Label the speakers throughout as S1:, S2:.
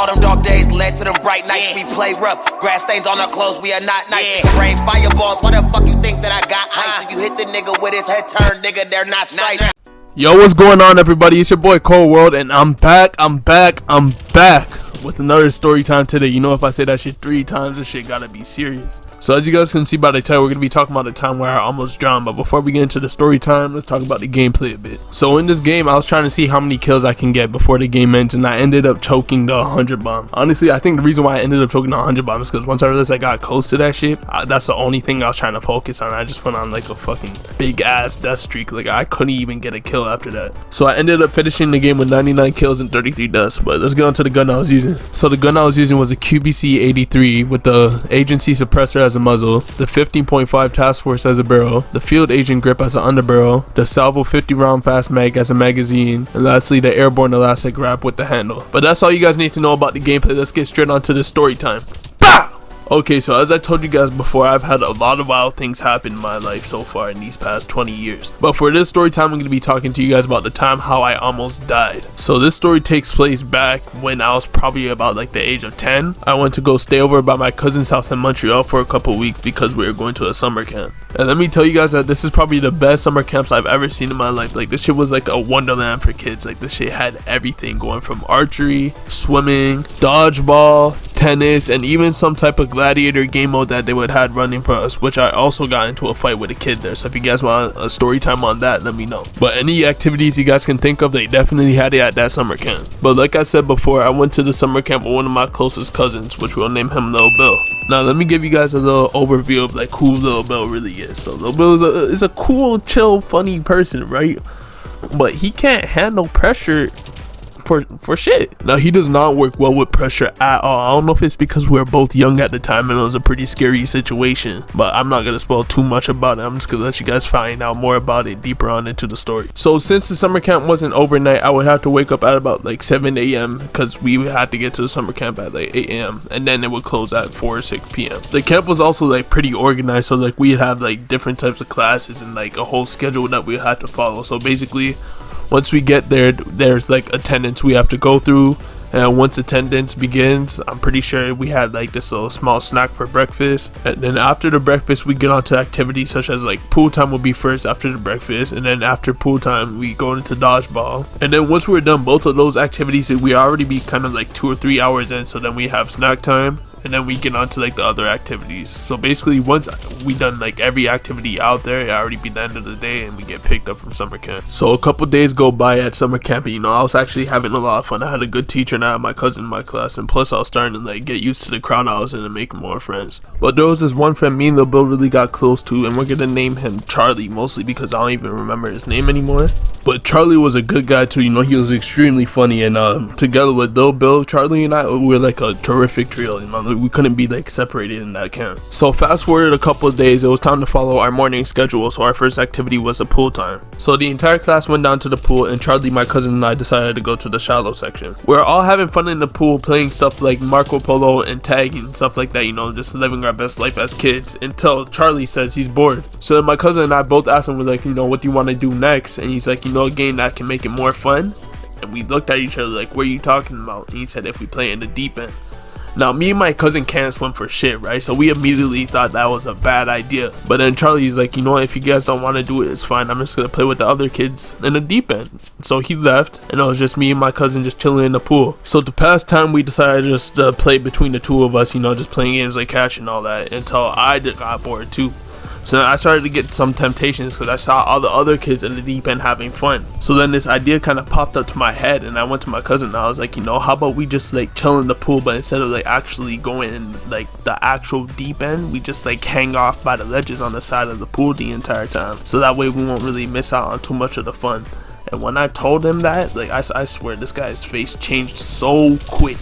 S1: All them dark days led to them bright nights. We play rough, grass stains on our clothes, we are not nice. It can rain fireballs, why the fuck you think that I got ice? If you hit the nigga with his head turned, nigga, they're not straight.
S2: Yo, what's going on, everybody? It's your boy Cold World, and I'm back with another story time today. You know, if I say that shit 3 times, this shit gotta be serious. So as you guys can see by the title, we're gonna be talking about the time where I almost drowned. But before we get into the story time, let's talk about the gameplay a bit. So in this game, I was trying to see how many kills I can get before the game ends, and I ended up choking the 100 bomb. Honestly, I think the reason why I ended up choking the 100 bomb is because once I realized I got close to that shit, that's the only thing I was trying to focus on. I just went on like a fucking big ass death streak. Like I couldn't even get a kill after that. So I ended up finishing the game with 99 kills and 33 deaths. But let's get on to the gun I was using. So the gun I was using was a QBC 83 with the agency suppressor as a muzzle, the 15.5 task force as a barrel, the field agent grip as an underbarrel, the salvo 50 round fast mag as a magazine, and lastly the airborne elastic wrap with the handle. But that's all you guys need to know about the gameplay. Let's get straight on to the story time. Okay, so as I told you guys before, I've had a lot of wild things happen in my life so far in these past 20 years. But for this story time, I'm going to be talking to you guys about the time how I almost died. So this story takes place back when I was probably about like the age of 10. I went to go stay over by my cousin's house in Montreal for a couple weeks because we were going to a summer camp. And let me tell you guys that this is probably the best summer camps I've ever seen in my life. Like this shit was like a wonderland for kids. Like this shit had everything going from archery, swimming, dodgeball, tennis, and even some type of gladiator game mode that they would have running for us, which I also got into a fight with a kid there. So if you guys want a story time on that, let me know. But any activities you guys can think of, they definitely had it at that summer camp. But like I said before, I went to the summer camp with one of my closest cousins, which we'll name him Lil Bill. Now let me give you guys a little overview of like who Lil Bill really is. So Lil Bill is a cool, chill, funny person, right? But he can't handle pressure for shit. Now he does not work well with pressure at all. I don't know if it's because we were both young at the time and it was a pretty scary situation, but I'm not gonna spoil too much about it. I'm just gonna let you guys find out more about it deeper on into the story. So since the summer camp wasn't overnight, I would have to wake up at about like 7 a.m. because we had to get to the summer camp at like 8 a.m. and then it would close at 4 or 6 p.m. The camp was also like pretty organized, so like we'd have like different types of classes and like a whole schedule that we had to follow. So basically once we get there, there's like attendance we have to go through, and once attendance begins, I'm pretty sure we had like this little small snack for breakfast, and then after the breakfast we get on to activities such as like pool time will be first after the breakfast, and then after pool time we go into dodgeball, and then once we're done both of those activities we already be kind of like 2 or 3 hours in, so then we have snack time, and then we get on to like the other activities. So basically once we done like every activity out there, it already be the end of the day and we get picked up from summer camp. So a couple days go by at summer camp and I was actually having a lot of fun. I had a good teacher and I had my cousin in my class, and plus I was starting to like get used to the crowd I was in and making more friends. But there was this one friend me and Lil Bill really got close to, and we're gonna name him Charlie, mostly because I don't even remember his name anymore. But Charlie was a good guy too, he was extremely funny, and together with Lil Bill, Charlie and I, we were like a terrific trio, we couldn't be like separated in that camp. So fast forward a couple of days, it was time to follow our morning schedule, so our first activity was the pool time. So the entire class went down to the pool, and Charlie, my cousin, and I decided to go to the shallow section. We're all having fun in the pool, playing stuff like Marco Polo and tag and stuff like that, just living our best life as kids, until Charlie says he's bored. So then my cousin and I both asked him, we're like, what do you want to do next? And he's like, a game that can make it more fun. And we looked at each other like, what are you talking about? And he said, if we play in the deep end. Now me and my cousin can't swim for shit, right? So we immediately thought that was a bad idea. But then Charlie's like, if you guys don't want to do it, it's fine. I'm just gonna play with the other kids in the deep end. So he left, and it was just me and my cousin just chilling in the pool. So to pass time, we decided just to play between the two of us, just playing games like catch and all that, until I got bored too. So then I started to get some temptations because I saw all the other kids in the deep end having fun. So then this idea kind of popped up to my head, and I went to my cousin and I was like, how about we just like chill in the pool, but instead of like actually going in like the actual deep end, we just like hang off by the ledges on the side of the pool the entire time, so that way we won't really miss out on too much of the fun. And when I told him that, like I swear this guy's face changed so quick.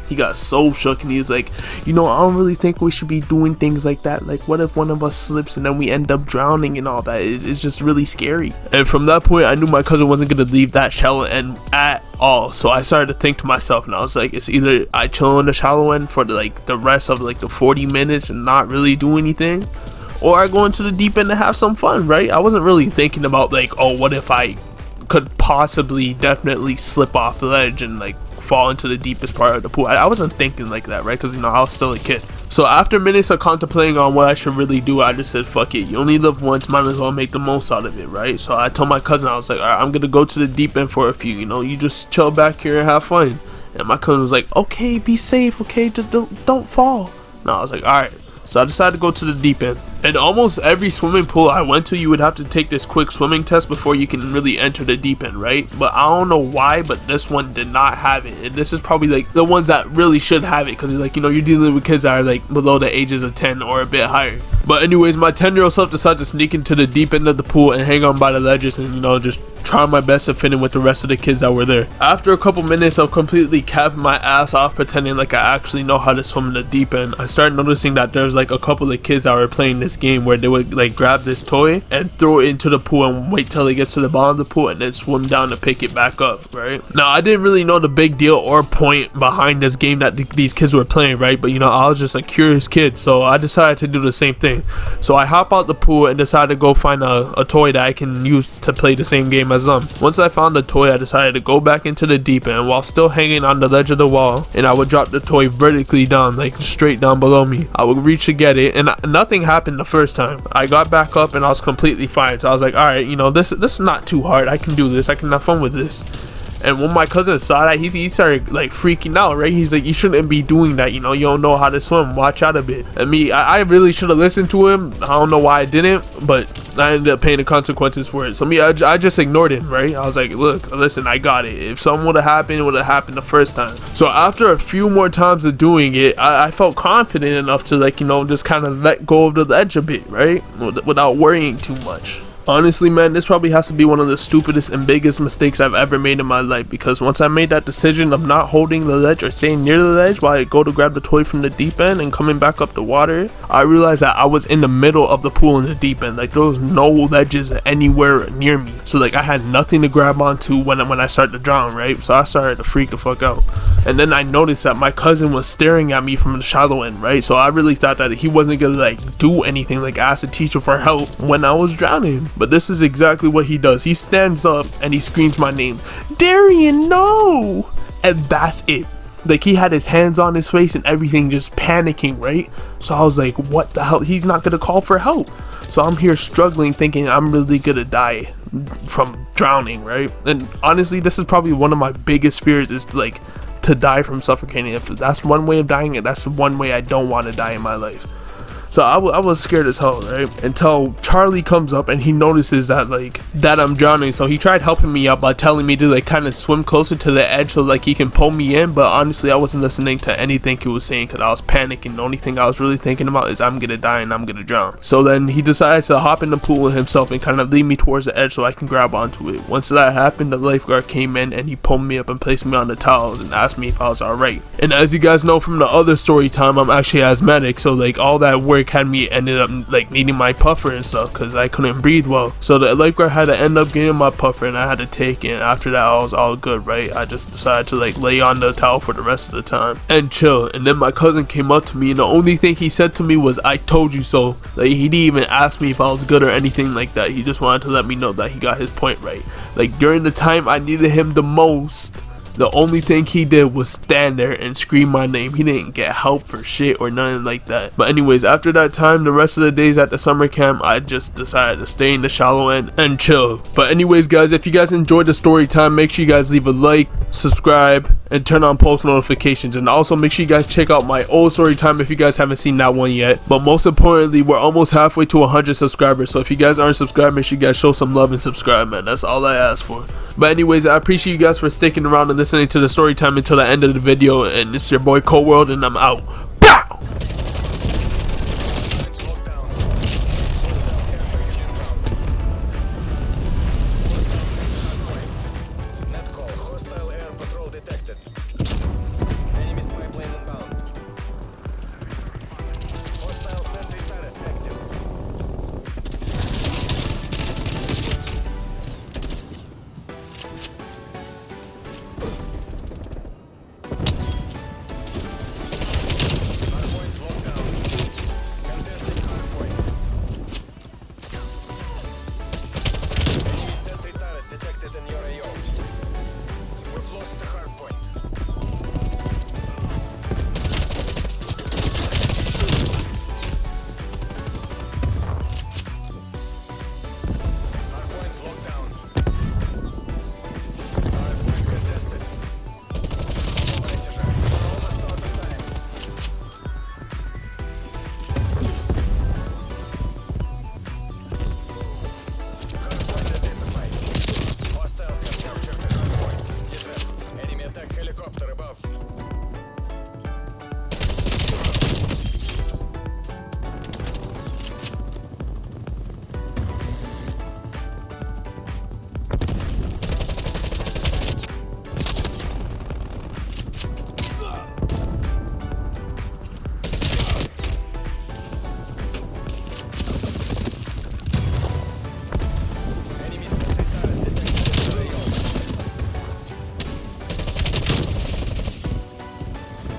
S2: He got so shook, and he's like, I don't really think we should be doing things like that. Like, what if one of us slips and then we end up drowning and all that? It's just really scary. And from that point, I knew my cousin wasn't going to leave that shallow end at all. So I started to think to myself, and I was like, it's either I chill in the shallow end for the rest of like the 40 minutes and not really do anything, or I go into the deep end to have some fun, right? I wasn't really thinking about like, oh, what if I could possibly definitely slip off the ledge and like fall into the deepest part of the pool. I wasn't thinking like that, right? Because, you know, I was still a kid. So after minutes of contemplating on what I should really do, I just said, fuck it, you only live once, might as well make the most out of it, right? So I told my cousin, I was like, all right, I'm gonna go to the deep end for a few, you know, you just chill back here and have fun. And my cousin was like, okay, be safe, okay, just don't fall. And I was like, all right. So I decided to go to the deep end. And almost every swimming pool I went to, you would have to take this quick swimming test before you can really enter the deep end, right? But I don't know why, but this one did not have it. And this is probably like the ones that really should have it, because you're like, you know, you're dealing with kids that are like below the ages of 10 or a bit higher. But anyways, my 10-year-old self decided to sneak into the deep end of the pool and hang on by the ledges and, you know, just try my best to fit in with the rest of the kids that were there. After a couple minutes of completely capping my ass off pretending like I actually know how to swim in the deep end, I started noticing that there's like a couple of kids that were playing this game where they would like grab this toy and throw it into the pool and wait till it gets to the bottom of the pool and then swim down to pick it back up, right? Now I didn't really know the big deal or point behind this game that these kids were playing, right? But, you know, I was just a curious kid, so I decided to do the same thing. So I hop out the pool and decided to go find a toy that I can use to play the same game as them. Once I found the toy, I decided to go back into the deep end while still hanging on the ledge of the wall, and I would drop the toy vertically down, like straight down below me. I would reach to get it, and nothing happened the first time. I got back up and I was completely fine. So I was like, all right, you know, this is not too hard. I can do this. I can have fun with this. And when my cousin saw that, he started like freaking out, right? He's like, you shouldn't be doing that, you know, you don't know how to swim, watch out a bit. And me, I really should have listened to him. I don't know why I didn't, but I ended up paying the consequences for it. So me, I just ignored him, right? I was like, look, listen, I got it. If something would have happened, it would have happened the first time. So after a few more times of doing it, I felt confident enough to, like, you know, just kind of let go of the ledge a bit, right? Without worrying too much. Honestly, man, this probably has to be one of the stupidest and biggest mistakes I've ever made in my life, because once I made that decision of not holding the ledge or staying near the ledge while I go to grab the toy from the deep end and coming back up the water, I realized that I was in the middle of the pool in the deep end. Like, there was no ledges anywhere near me, so like I had nothing to grab onto when I started to drown, right? So I started to freak the fuck out. And then I noticed that my cousin was staring at me from the shallow end, right? So I really thought that he wasn't gonna like do anything, like ask the teacher for help when I was drowning. But this is exactly what he does. He stands up and he screams my name, Darian, no! And that's it. Like, he had his hands on his face and everything, just panicking, right? So I was like, what the hell? He's not gonna call for help. So I'm here struggling, thinking I'm really gonna die from drowning, right? And honestly, this is probably one of my biggest fears, is to die from suffocating. If that's one way of dying, that's one way I don't want to die in my life. So I was scared as hell, right? Until Charlie comes up and he notices that I'm drowning. So he tried helping me out by telling me to like kind of swim closer to the edge so like he can pull me in. But honestly, I wasn't listening to anything he was saying because I was panicking. The only thing I was really thinking about is I'm gonna die and I'm gonna drown. So then he decided to hop in the pool himself and kind of lead me towards the edge so I can grab onto it. Once that happened, the lifeguard came in and he pulled me up and placed me on the towels and asked me if I was alright. And as you guys know from the other story time, I'm actually asthmatic, so like all that work had me ended up like needing my puffer and stuff because I couldn't breathe well. So the lifeguard had to end up getting my puffer and I had to take it. And after that, I was all good, right? I just decided to like lay on the towel for the rest of the time and chill. And then my cousin came up to me and the only thing he said to me was, I told you so. Like, he didn't even ask me if I was good or anything like that. He just wanted to let me know that he got his point right. Like, during the time I needed him the most, the only thing he did was stand there and scream my name. He didn't get help for shit or nothing like that. But anyways, after that time, the rest of the days at the summer camp, I just decided to stay in the shallow end and chill. But anyways, guys, if you guys enjoyed the story time, make sure you guys leave a like, subscribe, and turn on post notifications. And also make sure you guys check out my old story time if you guys haven't seen that one yet. But most importantly, we're almost halfway to 100 subscribers. So if you guys aren't subscribed, make sure you guys show some love and subscribe, man. That's all I ask for. But anyways, I appreciate you guys for sticking around and listening to the story time until the end of the video. And it's your boy Cold World, and I'm out. Bow!
S3: Helicopter above. Enemy sentry turret detected.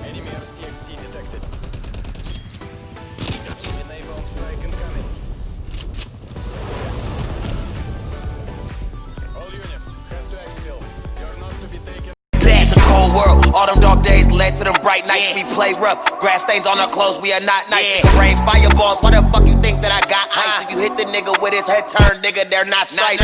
S3: Enemy RCXD detected. Enemy bomb strike incoming. All units, head to exfil. You're not to be taken.
S1: It's a cold world. All them dark days led to them bright nights. We play rough. Grass stains on our clothes. We are not nice. It can rain fireballs. Why the fuck you think that I got ice? If you hit the nigga with his head turned, nigga, they're not striped.